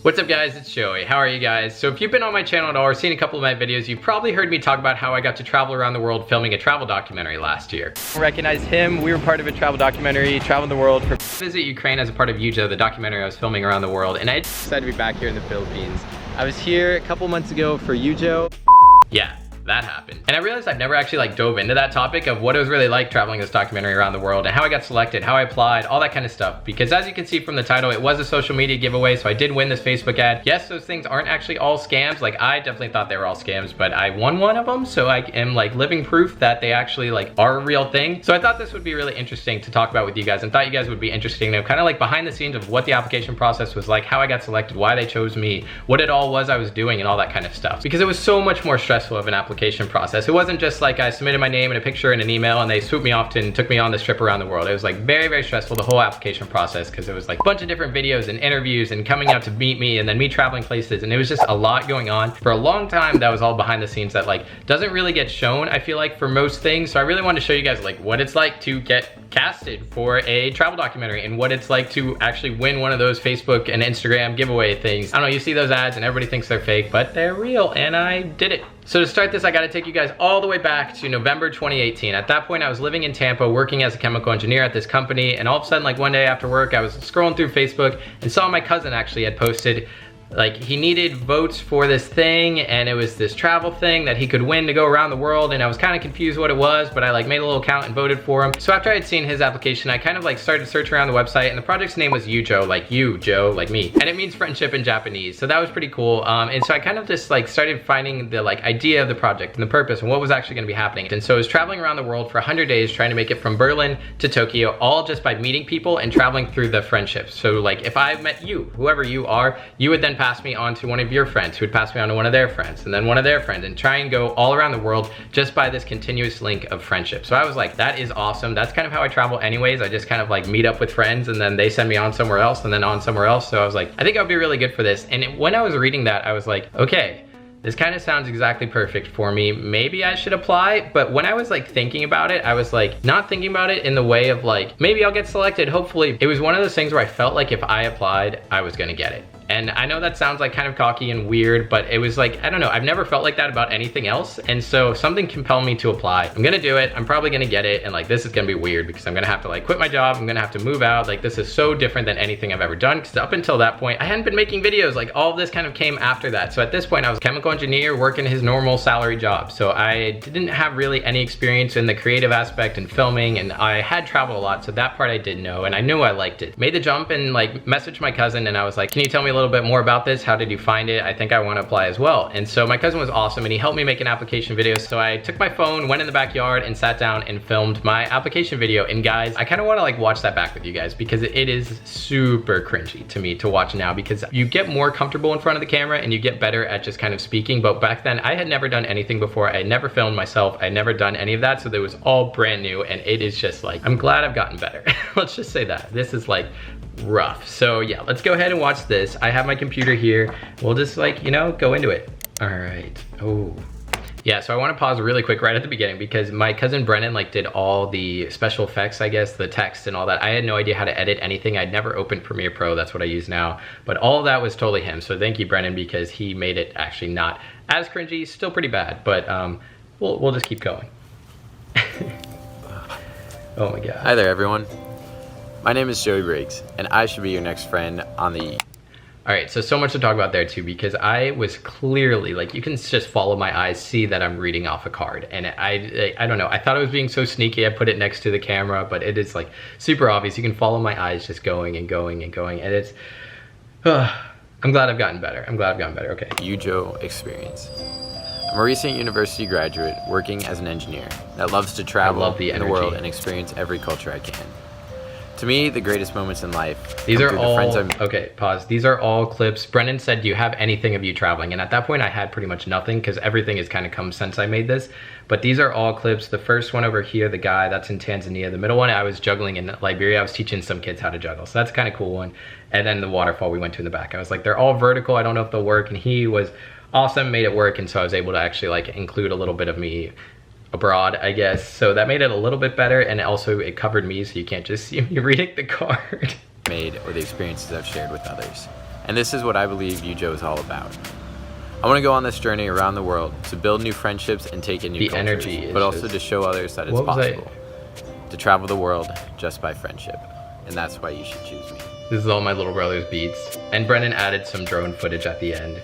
What's up guys, it's Joey. How are you guys? So if you've been on my channel at all or seen a couple of my videos, you've probably heard me talk about how I got to travel around the world filming a travel documentary last year. Recognize him, we were part of a travel documentary, traveling the world for Visit Ukraine as a part of Yujo, the documentary I was filming around the world, and I decided to be back here in the Philippines. I was here a couple months ago for Yujo. Yeah. That happened. And I realized I've never actually dove into that topic of what it was really like traveling this documentary around the world and how I got selected, how I applied, all that kind of stuff. Because as you can see from the title, it was a social media giveaway, so I did win this Facebook ad. Yes, those things aren't actually all scams. I definitely thought they were all scams, but I won one of them, so I am living proof that they actually are a real thing. So I thought this would be really interesting to talk about with you guys and thought you guys would be interested to know kind of behind the scenes of what the application process was like, how I got selected, why they chose me, what it all was I was doing and all that kind of stuff. Because it was so much more stressful of an application process. It wasn't just I submitted my name and a picture and an email and they swooped me off and took me on this trip around the world. It was very, very stressful, the whole application process, because it was a bunch of different videos and interviews and coming out to meet me and then me traveling places, and it was just a lot going on. For a long time, that was all behind the scenes that doesn't really get shown, I feel for most things. So I really wanted to show you guys what it's like to get casted for a travel documentary and what it's like to actually win one of those Facebook and Instagram giveaway things. I don't know, you see those ads and everybody thinks they're fake, but they're real, and I did it. So to start this, I gotta take you guys all the way back to November 2018. At that point, I was living in Tampa, working as a chemical engineer at this company, and all of a sudden, one day after work, I was scrolling through Facebook and saw my cousin actually had posted he needed votes for this thing, and it was this travel thing that he could win to go around the world, and I was kind of confused what it was, but I made a little account and voted for him. So after I had seen his application, I kind of started to search around the website, and the project's name was Yujo, you, Joe, me. And it means friendship in Japanese, so that was pretty cool. And so I kind of just started finding the idea of the project and the purpose and what was actually gonna be happening. And so I was traveling around the world for 100 days, trying to make it from Berlin to Tokyo, all just by meeting people and traveling through the friendships. So if I met you, whoever you are, you would then pass me on to one of your friends, who would pass me on to one of their friends, and then one of their friends, and try and go all around the world just by this continuous link of friendship. So I was that is awesome. That's kind of how I travel anyways. I just kind of meet up with friends, and then they send me on somewhere else, and then on somewhere else. So I was I think I would be really good for this. And when I was reading that, I was okay, this kind of sounds exactly perfect for me. Maybe I should apply. But when I was thinking about it, I was not thinking about it in the way of maybe I'll get selected, hopefully. It was one of those things where I felt if I applied, I was gonna get it. And I know that sounds kind of cocky and weird, but it was I don't know, I've never felt like that about anything else. And so something compelled me to apply. I'm gonna do it, I'm probably gonna get it, and this is gonna be weird because I'm gonna have to quit my job, I'm gonna have to move out. This is so different than anything I've ever done, because up until that point, I hadn't been making videos. All of this kind of came after that. So at this point, I was a chemical engineer working his normal salary job. So I didn't have really any experience in the creative aspect and filming, and I had traveled a lot, so that part I did know, and I knew I liked it. Made the jump and messaged my cousin, and I was can you tell me a little bit more about this? How did you find it? I think I want to apply as well. And so my cousin was awesome, and he helped me make an application video. So I took my phone, went in the backyard, and sat down and filmed my application video. And guys, I kind of want to watch that back with you guys, because it is super cringy to me to watch now, because you get more comfortable in front of the camera and you get better at just kind of speaking. But back then, I had never done anything before. I had never filmed myself. I had never done any of that. So it was all brand new, and it is just I'm glad I've gotten better. Let's just say that. This is rough. So yeah, let's go ahead and watch this. I have my computer here. We'll just go into it. All right. Oh. Yeah, so I want to pause really quick right at the beginning, because my cousin Brennan did all the special effects, I guess, the text and all that. I had no idea how to edit anything. I'd never opened Premiere Pro, that's what I use now. But all of that was totally him. So thank you, Brennan, because he made it actually not as cringy, still pretty bad, but we'll just keep going. Oh my God. Hi there, everyone. My name is Joey Briggs, and I should be your next friend on the... All right, so much to talk about there too, because I was clearly, you can just follow my eyes, see that I'm reading off a card. And I don't know, I thought I was being so sneaky. I put it next to the camera, but it is super obvious. You can follow my eyes just going and going and going. And it's, I'm glad I've gotten better. I'm glad I've gotten better, okay. Yujo experience. I'm a recent university graduate working as an engineer that loves to travel in the world and experience every culture I can. To me, the greatest moments in life. These are all, okay, pause. These are all clips. Brennan said, do you have anything of you traveling? And at that point I had pretty much nothing, because everything has kind of come since I made this. But these are all clips. The first one over here, the guy, that's in Tanzania. The middle one, I was juggling in Liberia. I was teaching some kids how to juggle. So that's kind of cool one. And then the waterfall we went to in the back. I was they're all vertical. I don't know if they'll work. And he was awesome, made it work. And so I was able to actually include a little bit of me abroad, I guess. So that made it a little bit better, and also it covered me, so you can't just see me reading the card. Made, or the experiences I've shared with others. And this is what I believe UJO is all about. I want to go on this journey around the world to build new friendships and take in new cultures, energy but also to show others that it's possible to travel the world just by friendship. And that's why you should choose me. This is all my little brother's beats. And Brennan added some drone footage at the end,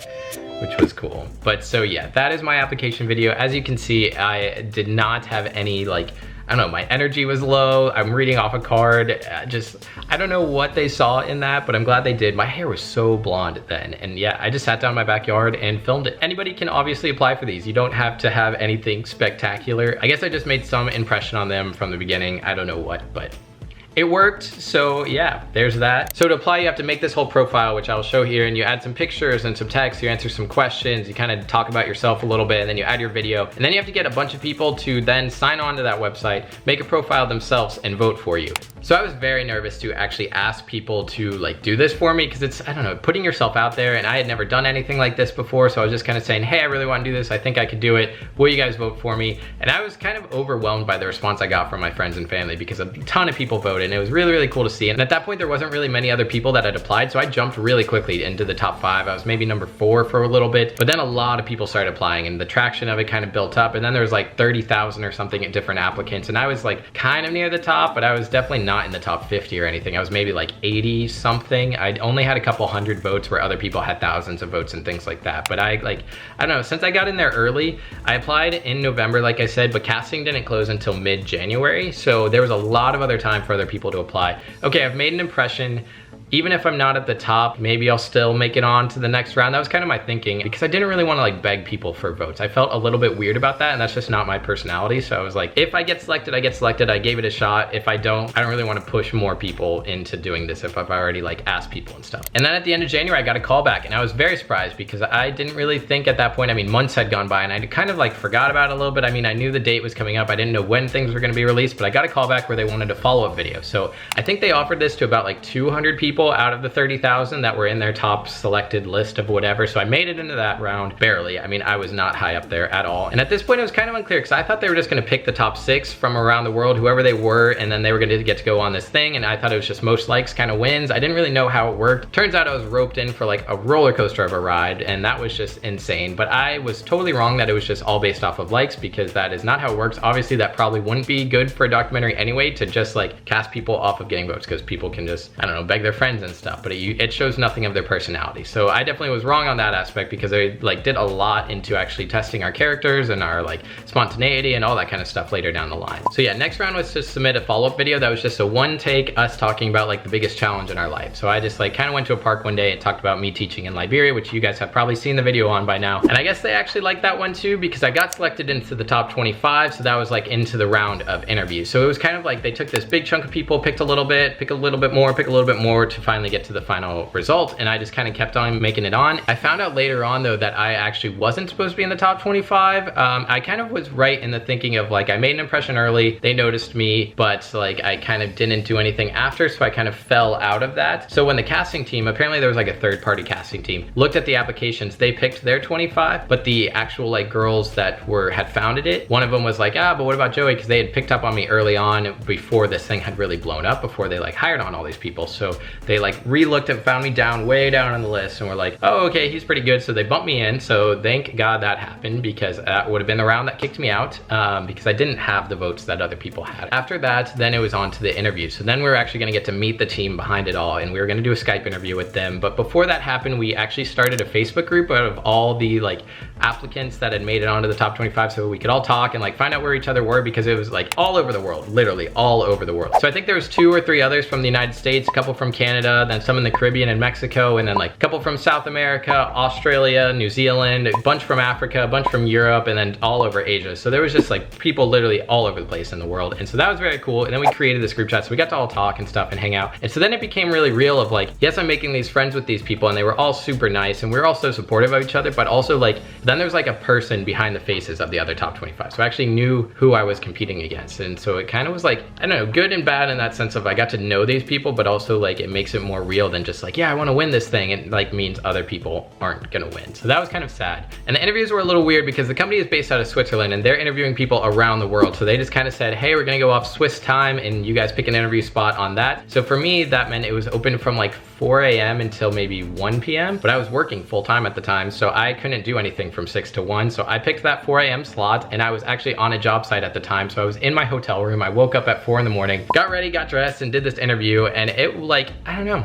which was cool. But so yeah, that is my application video. As you can see, I did not have any like, I don't know, my energy was low. I'm reading off a card. I don't know what they saw in that, but I'm glad they did. My hair was so blonde then. And yeah, I just sat down in my backyard and filmed it. Anybody can obviously apply for these. You don't have to have anything spectacular. I guess I just made some impression on them from the beginning. I don't know what, but it worked. So yeah, there's that. So to apply, you have to make this whole profile, which I'll show here, and you add some pictures and some text, you answer some questions, you kind of talk about yourself a little bit, and then you add your video. And then you have to get a bunch of people to then sign on to that website, make a profile themselves, and vote for you. So I was very nervous to actually ask people to like do this for me, because it's, I don't know, putting yourself out there, and I had never done anything like this before. So I was just kind of saying, hey, I really want to do this. I think I could do it. Will you guys vote for me? And I was kind of overwhelmed by the response I got from my friends and family, because a ton of people voted, and it was really, really cool to see. And at that point, there wasn't really many other people that had applied. So I jumped really quickly into the top 5. I was maybe number 4 for a little bit, but then a lot of people started applying, and the traction of it kind of built up. And then there was like 30,000 or something at different applicants. And I was like kind of near the top, but I was definitely not in the top 50 or anything. I was maybe like 80 something. I'd only had a couple hundred votes where other people had thousands of votes and things like that. But I don't know, since I got in there early, I applied in November, like I said, but casting didn't close until mid-January. So there was a lot of other time for other people to apply. Okay, I've made an impression. Even if I'm not at the top, maybe I'll still make it on to the next round. That was kind of my thinking, because I didn't really want to like beg people for votes. I felt a little bit weird about that, and that's just not my personality. So I was like, if I get selected, I get selected. I gave it a shot. If I don't really want to push more people into doing this if I've already like asked people and stuff. And then at the end of January, I got a call back, and I was very surprised, because I didn't really think at that point, I mean, months had gone by, and I kind of like forgot about it a little bit. I mean, I knew the date was coming up. I didn't know when things were going to be released, but I got a call back where they wanted a follow-up video. So I think they offered this to about like 200 people out of the 30,000 that were in their top selected list of whatever. So I made it into that round, barely. I mean, I was not high up there at all. And at this point, it was kind of unclear, because I thought they were just gonna pick the top 6 from around the world, whoever they were, and then they were gonna get to go on this thing. And I thought it was just most likes kind of wins. I didn't really know how it worked. Turns out I was roped in for like a roller coaster of a ride, and that was just insane. But I was totally wrong that it was just all based off of likes, because that is not how it works. Obviously, that probably wouldn't be good for a documentary anyway, to just like cast people off of getting votes, because people can just, I don't know, beg their friends and stuff, but it shows nothing of their personality. So I definitely was wrong on that aspect, because I like did a lot into actually testing our characters and our like spontaneity and all that kind of stuff later down the line. So yeah, next round was to submit a follow-up video that was just a one take, us talking about like the biggest challenge in our life. So I just like kind of went to a park one day and talked about me teaching in Liberia, which you guys have probably seen the video on by now. And I guess they actually liked that one too, because I got selected into the top 25. So that was like into the round of interviews. So it was kind of like they took this big chunk of people, picked a little bit, pick a little bit more, pick a little bit more to finally get to the final result. And I just kind of kept on making it on. I found out later on though that I actually wasn't supposed to be in the top 25. I kind of was right in the thinking of like, I made an impression early, they noticed me, but like I kind of didn't do anything after, so I kind of fell out of that. So when the casting team, apparently there was like a third-party casting team, looked at the applications, they picked their 25, but the actual like girls that had founded it, one of them was like, but what about Joey? Because they had picked up on me early on before this thing had really blown up, before they like hired on all these people. So they like re-looked and found me way down on the list, and we're like, oh, okay, he's pretty good. So they bumped me in. So thank God that happened, because that would have been the round that kicked me out, because I didn't have the votes that other people had. After that, then it was on to the interview. So then we were actually gonna get to meet the team behind it all, and we were gonna do a Skype interview with them. But before that happened, we actually started a Facebook group out of all the like applicants that had made it onto the top 25, so we could all talk and like find out where each other were, because it was like all over the world, literally all over the world. So I think there was 2 or 3 others from the United States, a couple from Canada, then some in the Caribbean and Mexico, and then like a couple from South America, Australia, New Zealand, a bunch from Africa, a bunch from Europe, and then all over Asia. So there was just like people literally all over the place in the world. And so that was very cool. And then we created this group chat, so we got to all talk and stuff and hang out. And so then it became really real of like, yes, I'm making these friends with these people, and they were all super nice, and we were all so supportive of each other, but also like, then there's like a person behind the faces of the other top 25. So I actually knew who I was competing against. And so it kind of was like, I don't know, good and bad in that sense of I got to know these people, but also like it makes it more real than just like, yeah, I want to win this thing. It like means other people aren't gonna win. So that was kind of sad. And the interviews were a little weird because the company is based out of Switzerland and they're interviewing people around the world. So they just kind of said, hey, we're gonna go off Swiss time and you guys pick an interview spot on that. So for me, that meant it was open from like 4 a.m. until maybe 1 p.m. But I was working full time at the time, so I couldn't do anything from 6 to 1. So I picked that 4 a.m. slot and I was actually on a job site at the time. So I was in my hotel room. I woke up at 4 in the morning, got ready, got dressed, and did this interview. And it like, I don't know.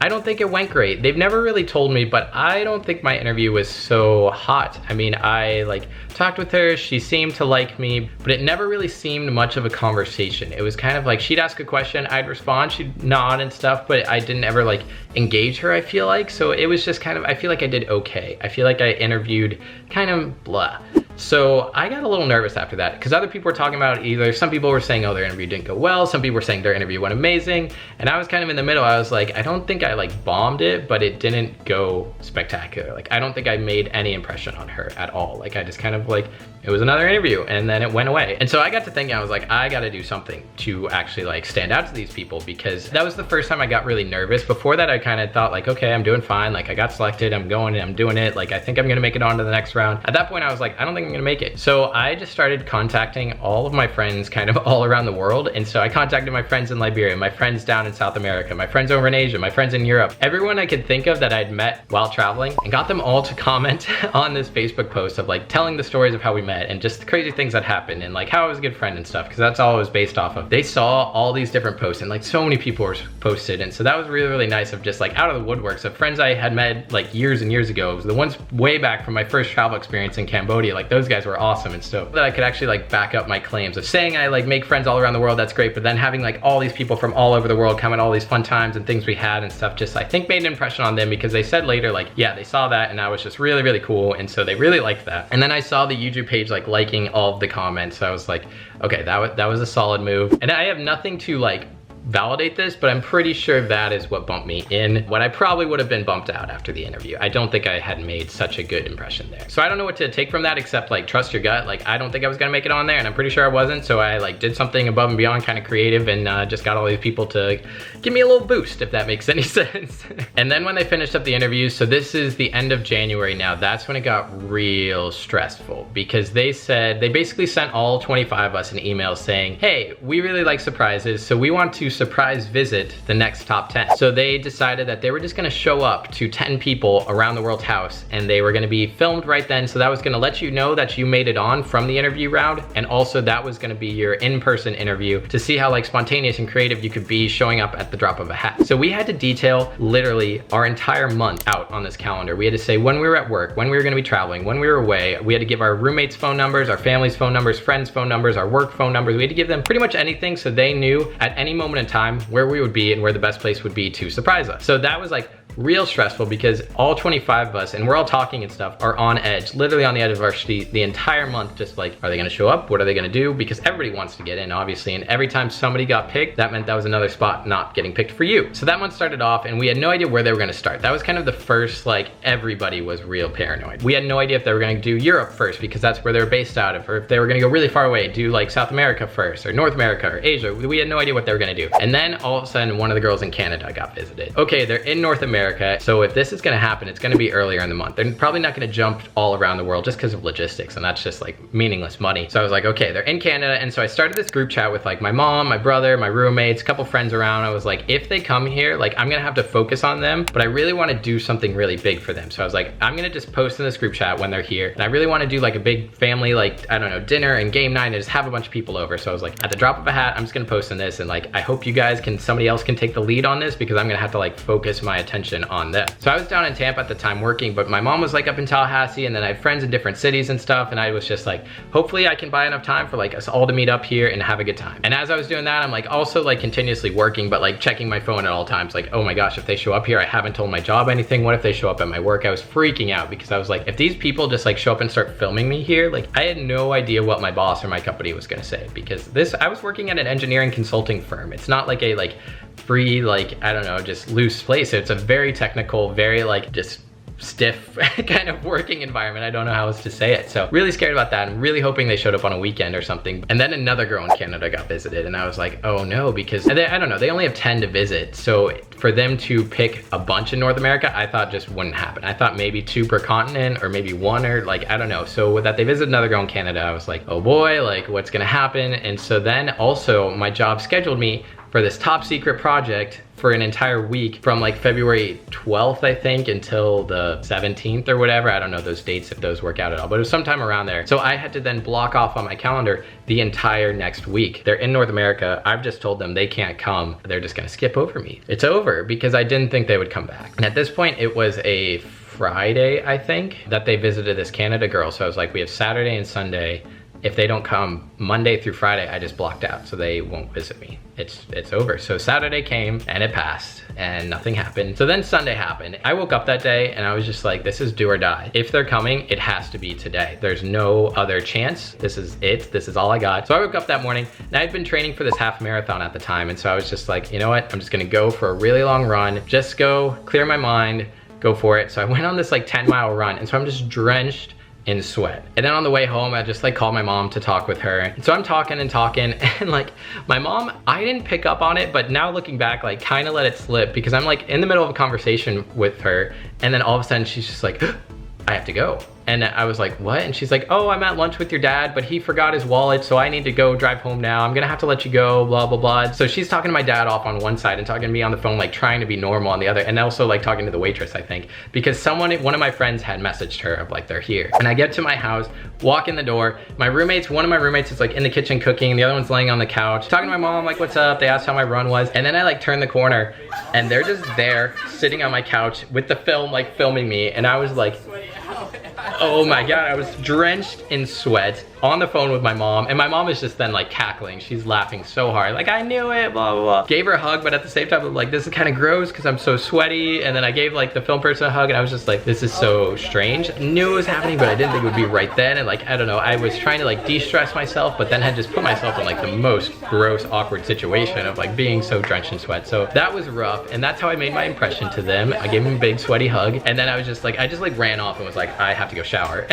I don't think it went great. They've never really told me, but I don't think my interview was so hot. I mean, I like talked with her, she seemed to like me, but it never really seemed much of a conversation. It was kind of like she'd ask a question, I'd respond, she'd nod and stuff, but I didn't ever like engage her, I feel like. So it was just kind of, I feel like I did okay. I feel like I interviewed kind of blah. So I got a little nervous after that because other people were talking about either, some people were saying, oh, their interview didn't go well. Some people were saying their interview went amazing. And I was kind of in the middle. I was like, I don't think I like bombed it, but it didn't go spectacular. Like, I don't think I made any impression on her at all. Like, I just kind of like, it was another interview and then it went away. And so I got to thinking, I was like, I got to do something to actually like stand out to these people because that was the first time I got really nervous. Before that, I kind of thought like, okay, I'm doing fine. Like I got selected, I'm going and I'm doing it. Like, I think I'm going to make it on to the next round. At that point, I was like, I don't think I'm going to make it. So I just started contacting all of my friends kind of all around the world. And so I contacted my friends in Liberia, my friends down in South America, my friends over in Asia, my friends in Europe, everyone I could think of that I'd met while traveling, and got them all to comment on this Facebook post of like telling the stories of how we met and just the crazy things that happened and like how I was a good friend and stuff, because that's all it was based off of. They saw all these different posts and like so many people were posted, and so that was really, really nice of just like out of the woodworks of friends I had met like years and years ago. It was the ones way back from my first travel experience in Cambodia. Like those guys were awesome and stuff. That I could actually like back up my claims of saying I like make friends all around the world, that's great, but then having like all these people from all over the world come at all these fun times and things we had and stuff just I think made an impression on them, because they said later like, yeah, they saw that and I was just really, really cool, and so they really liked that. And then I saw the YouTube page like liking all of the comments, so I was like, okay, that was a solid move. And I have nothing to like validate this, but I'm pretty sure that is what bumped me in when I probably would have been bumped out after the interview. I don't think I had made such a good impression there. So I don't know what to take from that except like trust your gut. Like I don't think I was gonna make it on there, and I'm pretty sure I wasn't, so I like did something above and beyond, kind of creative, and just got all these people to give me a little boost, if that makes any sense. And then when they finished up the interviews, so this is the end of January now, that's when it got real stressful, because they said, they basically sent all 25 of us an email saying, hey, we really like surprises, so we want to surprise visit the next top 10. So they decided that they were just gonna show up to 10 people around the world's house, and they were gonna be filmed right then, so that was gonna let you know that you made it on from the interview round, and also that was gonna be your in-person interview to see how like spontaneous and creative you could be showing up at the drop of a hat. So we had to detail literally our entire month out on this calendar. We had to say when we were at work, when we were gonna be traveling, when we were away. We had to give our roommates' phone numbers, our family's phone numbers, friends' phone numbers, our work phone numbers. We had to give them pretty much anything so they knew at any moment in time where we would be and where the best place would be to surprise us. So that was like real stressful, because all 25 of us, and we're all talking and stuff, are on edge, literally on the edge of our seat the entire month, just like, are they gonna show up? What are they gonna do? Because everybody wants to get in, obviously, and every time somebody got picked, that meant that was another spot not getting picked for you. So that month started off, and we had no idea where they were gonna start. That was kind of the first, like, everybody was real paranoid. We had no idea if they were gonna do Europe first, because that's where they're based out of, or if they were gonna go really far away, do like South America first, or North America, or Asia. We had no idea what they were gonna do. And then all of a sudden, one of the girls in Canada got visited. Okay, they're in North America, so if this is gonna happen, it's gonna be earlier in the month. They're probably not gonna jump all around the world just because of logistics, and that's just like meaningless money. So I was like, okay, they're in Canada, and so I started this group chat with like my mom, my brother, my roommates, a couple friends around. I was like, if they come here, like I'm gonna have to focus on them, but I really wanna do something really big for them. So I was like, I'm gonna just post in this group chat when they're here, and I really wanna do like a big family, like, I don't know, dinner and game night, and just have a bunch of people over. So I was like, at the drop of a hat, I'm just gonna post in this, and like, I hope you guys can, somebody else can take the lead on this, because I'm gonna have to like focus my attention on them. So I was down in Tampa at the time working, but my mom was like up in Tallahassee, and then I had friends in different cities and stuff, and I was just like, hopefully I can buy enough time for like us all to meet up here and have a good time. And as I was doing that, I'm like also like continuously working, but like checking my phone at all times, like, oh my gosh, if they show up here, I haven't told my job anything. What if they show up at my work? I was freaking out, because I was like, if these people just like show up and start filming me here, like I had no idea what my boss or my company was gonna say, because I was working at an engineering consulting firm. It's not like a like free, like, I don't know, just loose place. It's a very technical, very like just stiff kind of working environment. I don't know how else to say it. So really scared about that and really hoping they showed up on a weekend or something. And then another girl in Canada got visited and I was like, oh no, because I don't know, they only have 10 to visit. So for them to pick a bunch in North America, I thought just wouldn't happen. I thought maybe 2 per continent or maybe 1 or like, I don't know. So with that, they visited another girl in Canada. I was like, oh boy, like what's gonna happen? And so then also my job scheduled me for this top secret project for an entire week from like February 12th, I think, until the 17th or whatever. I don't know those dates, if those work out at all, but it was sometime around there. So I had to then block off on my calendar the entire next week. They're in North America. I've just told them they can't come. They're just gonna skip over me. It's over because I didn't think they would come back. And at this point, it was a Friday, I think, that they visited this Canada girl. So I was like, we have Saturday and Sunday. If they don't come Monday through Friday, I just blocked out, so they won't visit me. It's over. So Saturday came and it passed and nothing happened. So then Sunday happened. I woke up that day and I was just like, this is do or die. If they're coming, it has to be today. There's no other chance. This is it. This is all I got. So I woke up that morning and I'd been training for this half marathon at the time. And so I was just like, you know what? I'm just gonna go for a really long run. Just go clear my mind, go for it. So I went on this like 10-mile run. And so I'm just drenched in sweat. And then on the way home, I just like called my mom to talk with her. And so I'm talking and like my mom, I didn't pick up on it, but now looking back, like kind of let it slip because I'm like in the middle of a conversation with her. And then all of a sudden she's just like, I have to go. And I was like, what? And she's like, oh, I'm at lunch with your dad, but he forgot his wallet, so I need to go drive home now. I'm gonna have to let you go, blah, blah, blah. So she's talking to my dad off on one side and talking to me on the phone, like trying to be normal on the other, and also like talking to the waitress, I think, because one of my friends had messaged her of like, they're here. And I get to my house, walk in the door. One of my roommates is like in the kitchen cooking, the other one's laying on the couch, talking to my mom, like, what's up? They asked how my run was. And then I like turn the corner and they're just there sitting on my couch with the film, like filming me. And I was like, oh my God, I was drenched in sweat on the phone with my mom. And my mom is just then like cackling. She's laughing so hard. Like, I knew it, blah, blah, blah. Gave her a hug, but at the same time, I'm like, this is kind of gross because I'm so sweaty. And then I gave like the film person a hug and I was just like, this is so strange. I knew it was happening, but I didn't think it would be right then. And like, I don't know, I was trying to like de-stress myself, but then had just put myself in like the most gross, awkward situation of like being so drenched in sweat. So that was rough. And that's how I made my impression to them. I gave them a big sweaty hug. And then I was just like, I just like ran off and was like, I have to go shower.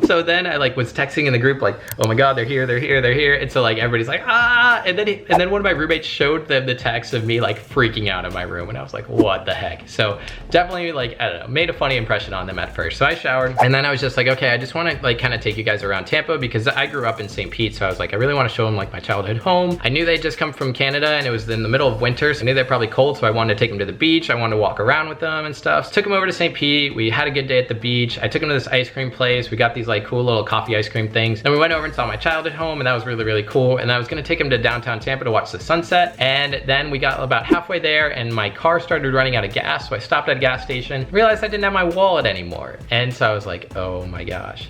So then I like was texting in the group like, oh my God, they're here, they're here, they're here. And so like everybody's like, ah, and then one of my roommates showed them the text of me like freaking out in my room. And I was like, what the heck? So definitely like, I don't know, made a funny impression on them at first. So I showered and then I was just like, okay, I just want to like kind of take you guys around Tampa because I grew up in St. Pete. So I was like, I really want to show them like my childhood home. I knew they'd just come from Canada and it was in the middle of winter. So I knew they're probably cold. So I wanted to take them to the beach. I wanted to walk around with them and stuff. So took them over to St. Pete. We had a good day at the beach. I took them to this ice cream place. We got these like cool little coffee ice cream things. Then we went over and saw my childhood home and that was really, really cool. And I was gonna take them to downtown Tampa to watch the sunset. And then we got about halfway there and my car started running out of gas. So I stopped at a gas station, realized I didn't have my wallet anymore. And so I was like, oh my gosh,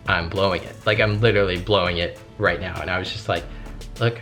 I'm blowing it. Like I'm literally blowing it right now. And I was just like, look,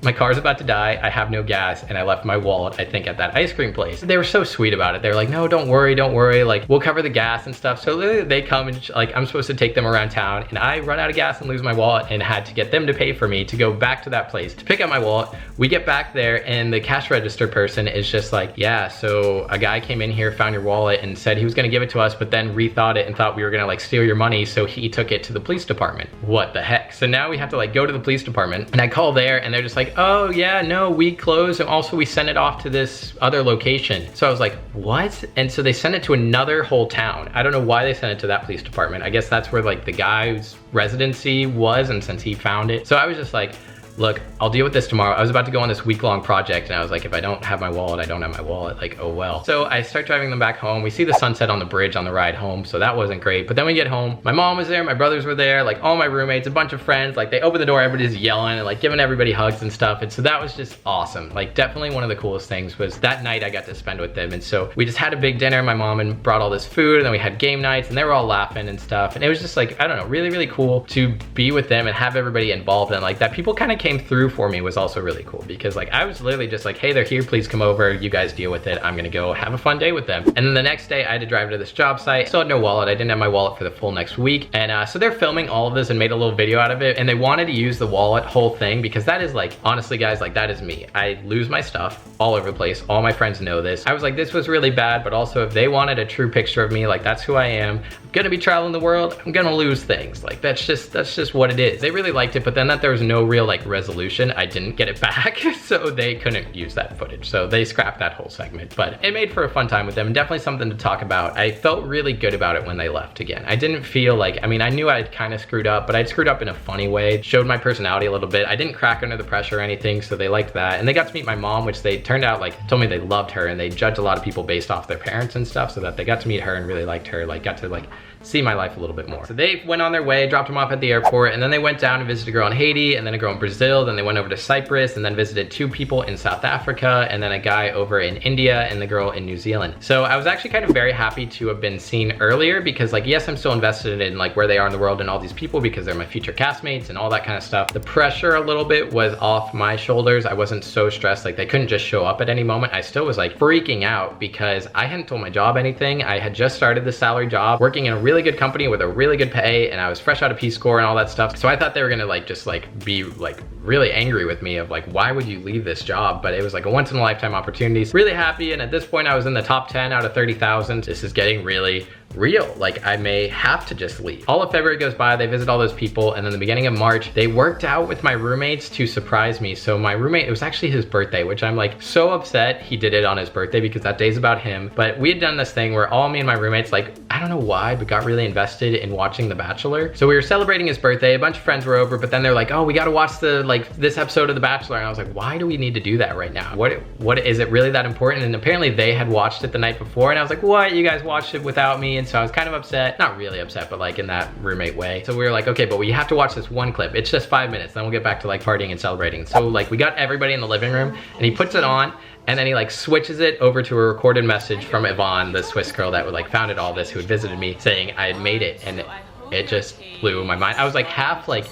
my car's about to die, I have no gas, and I left my wallet, I think, at that ice cream place. They were so sweet about it. They were like, no, don't worry, like, we'll cover the gas and stuff. So literally they come and like, I'm supposed to take them around town, and I run out of gas and lose my wallet and had to get them to pay for me to go back to that place to pick up my wallet. We get back there and the cash register person is just like, yeah, so a guy came in here, found your wallet and said he was gonna give it to us, but then rethought it and thought we were gonna like steal your money, so he took it to the police department. What the heck? So now we have to like go to the police department, and I call there and they're just like, oh yeah, no, we closed, and also we sent it off to this other location. So I was like, what? And so they sent it to another whole town. I don't know why they sent it to that police department. I guess that's where like the guy's residency was, and since he found it. So I was just like, look, I'll deal with this tomorrow. I was about to go on this week-long project and I was like, if I don't have my wallet, I don't have my wallet, like, oh well. So I start driving them back home. We see the sunset on the bridge on the ride home, so that wasn't great. But then we get home, my mom was there, my brothers were there, like all my roommates, a bunch of friends, like they open the door, everybody's yelling and like giving everybody hugs and stuff. And so that was just awesome. Like definitely one of the coolest things was that night I got to spend with them. And so we just had a big dinner. My mom and brought all this food, and then we had game nights and they were all laughing and stuff. And it was just like, I don't know, really, really cool to be with them and have everybody involved, and like that people kind of came through for me was also really cool, because like I was literally just like, hey, they're here, please come over, you guys deal with it, I'm gonna go have a fun day with them. And then the next day I had to drive to this job site. I still had no wallet, I didn't have my wallet for the full next week. And so they're filming all of this and made a little video out of it, and they wanted to use the wallet whole thing, because that is like, honestly guys, like that is me. I lose my stuff all over the place. All my friends know this. I was like, this was really bad, but also if they wanted a true picture of me, like that's who I am. I'm gonna be traveling the world, I'm gonna lose things. Like that's just what it is. They really liked it, but then that there was no real like resolution, I didn't get it back. So they couldn't use that footage. So they scrapped that whole segment, but it made for a fun time with them and definitely something to talk about. I felt really good about it when they left again. I didn't feel like, I mean, I knew I'd kind of screwed up, but I'd screwed up in a funny way, showed my personality a little bit. I didn't crack under the pressure or anything, so they liked that. And they got to meet my mom, which they turned out like, told me they loved her, and they judged a lot of people based off their parents and stuff, so that they got to meet her and really liked her, like got to like see my life a little bit more. So they went on their way, dropped him off at the airport, and then they went down and visited a girl in Haiti, and then a girl in Brazil, then they went over to Cyprus, and then visited 2 people in South Africa, and then a guy over in India, and the girl in New Zealand. So I was actually kind of very happy to have been seen earlier, because like, yes, I'm still invested in like where they are in the world and all these people, because they're my future castmates and all that kind of stuff. The pressure a little bit was off my shoulders. I wasn't so stressed, like they couldn't just show up at any moment. I still was like freaking out because I hadn't told my job anything. I had just started the salary job, working in a really good company with a really good pay, and I was fresh out of Peace Corps and all that stuff. So I thought they were gonna like just like be like really angry with me of like, why would you leave this job? But it was like a once in a lifetime opportunity. Really happy, and at this point I was in the top 10 out of 30,000. This is getting really real. Like I may have to just leave. All of February goes by, they visit all those people, and then the beginning of March, they worked out with my roommates to surprise me. So my roommate, it was actually his birthday, which I'm like so upset he did it on his birthday, because that day's about him. But we had done this thing where all me and my roommates, like, I don't know why, but got really invested in watching The Bachelor. So we were celebrating his birthday, a bunch of friends were over, but then they're like, oh, we gotta watch this episode of The Bachelor. And I was like, why do we need to do that right now? What is it really that important? And apparently they had watched it the night before, and I was like, what? You guys watched it without me? And so I was kind of upset, not really upset, but like in that roommate way. So we were like, okay, but we have to watch this one clip. It's just 5 minutes, then we'll get back to like partying and celebrating. So like we got everybody in the living room, and he puts it on, and then he like switches it over to a recorded message from Yvonne, the Swiss girl that like founded all this, who had visited me, saying I had made it. And it just blew my mind. I was like half like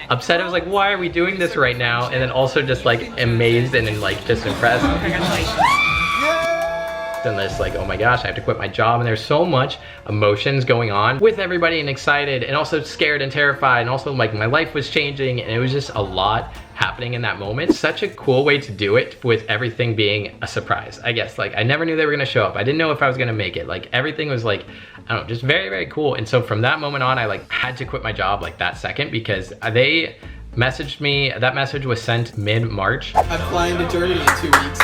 upset. I was like, why are we doing this right now? And then also just like amazed and like just impressed. And this like, oh my gosh, I have to quit my job. And there's so much emotions going on with everybody, and excited and also scared and terrified, and also like my life was changing, and it was just a lot happening in that moment. Such a cool way to do it, with everything being a surprise, I guess. Like I never knew they were gonna show up. I didn't know if I was gonna make it. Like everything was like, I don't know, just very, very cool. And so from that moment on, I like had to quit my job like that second, because they messaged me. That message was sent mid-March. I'm flying to Germany in 2 weeks.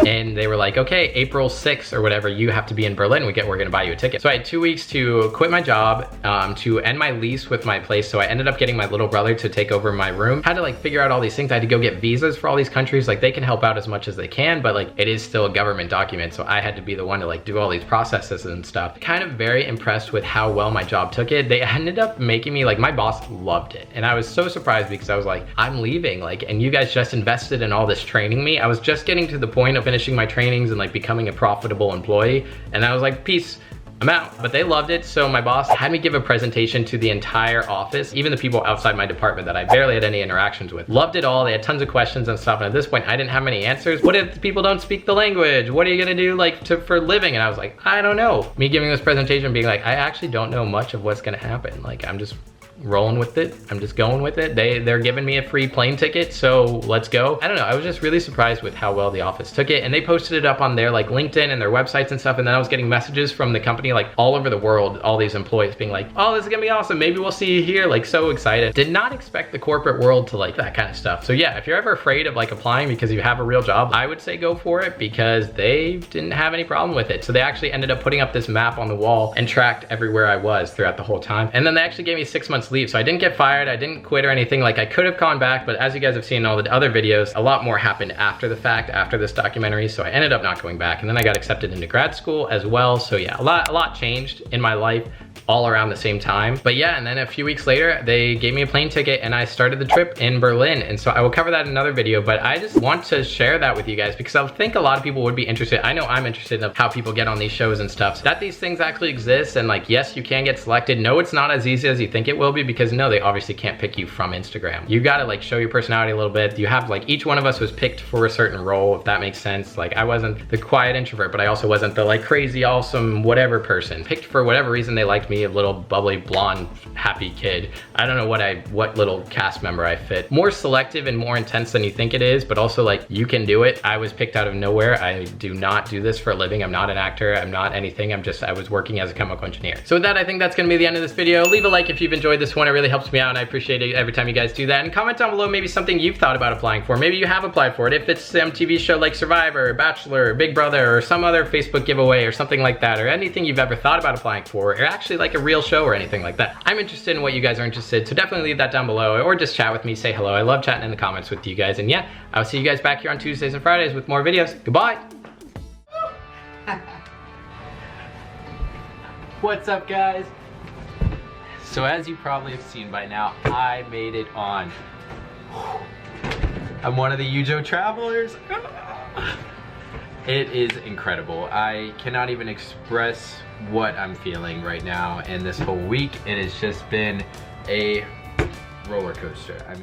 And they were like, okay, April 6th or whatever, you have to be in Berlin. We're gonna buy you a ticket. So I had 2 weeks to quit my job, to end my lease with my place. So I ended up getting my little brother to take over my room. Had to like figure out all these things. I had to go get visas for all these countries. Like they can help out as much as they can, but like it is still a government document. So I had to be the one to like do all these processes and stuff. Kind of very impressed with how well my job took it. They ended up making me, like my boss loved it. And I was so surprised, because I was like, I'm leaving, like, and you guys just invested in all this training me. I was just getting to the point of finishing my trainings and like becoming a profitable employee, and I was like, peace, I'm out. But they loved it. So my boss had me give a presentation to the entire office, even the people outside my department that I barely had any interactions with. Loved it all. They had tons of questions and stuff, and at this point I didn't have many answers. What if people don't speak the language? What are you gonna do like for living? And I was like, I don't know. Me giving this presentation being like, I actually don't know much of what's gonna happen. Like I'm just rolling with it. I'm just going with it. They're giving me a free plane ticket, so let's go. I don't know, I was just really surprised with how well the office took it, and they posted it up on their like LinkedIn and their websites and stuff, and then I was getting messages from the company like all over the world, all these employees being like, oh, this is gonna be awesome, maybe we'll see you here, like so excited. Did not expect the corporate world to like that kind of stuff. So yeah, if you're ever afraid of like applying because you have a real job, I would say go for it, because they didn't have any problem with it. So they actually ended up putting up this map on the wall and tracked everywhere I was throughout the whole time. And then they actually gave me 6 months leave. So I didn't get fired, I didn't quit or anything. Like I could have gone back, but as you guys have seen in all the other videos, a lot more happened after the fact, after this documentary. So I ended up not going back, and then I got accepted into grad school as well. So yeah, a lot changed in my life all around the same time. But yeah, and then a few weeks later, they gave me a plane ticket and I started the trip in Berlin. And so I will cover that in another video, but I just want to share that with you guys because I think a lot of people would be interested. I know I'm interested in how people get on these shows and stuff. So that these things actually exist, and like, yes, you can get selected. No, it's not as easy as you think it will be, because no, they obviously can't pick you from Instagram. You gotta like show your personality a little bit. You have like, each one of us was picked for a certain role, if that makes sense. Like I wasn't the quiet introvert, but I also wasn't the like crazy, awesome, whatever person. Picked for whatever reason they liked me, a little bubbly, blonde, happy kid. I don't know what little cast member I fit. More selective and more intense than you think it is, but also like, you can do it. I was picked out of nowhere. I do not do this for a living. I'm not an actor. I'm not anything. I was working as a chemical engineer. So with that, I think that's gonna be the end of this video. Leave a like if you've enjoyed this one. It really helps me out and I appreciate it every time you guys do that. And comment down below maybe something you've thought about applying for. Maybe you have applied for it. If it's some TV show like Survivor, Bachelor, Big Brother, or some other Facebook giveaway or something like that, or anything you've ever thought about applying for, or actually like a real show or anything like that. I'm interested in what you guys are interested, so definitely leave that down below, or just chat with me, say hello. I love chatting in the comments with you guys. And yeah, I'll see you guys back here on Tuesdays and Fridays with more videos. Goodbye. What's up, guys? So as you probably have seen by now, I made it on. I'm one of the Yujo travelers. It is incredible. I cannot even express what I'm feeling right now. And this whole week, it has just been a roller coaster. I mean,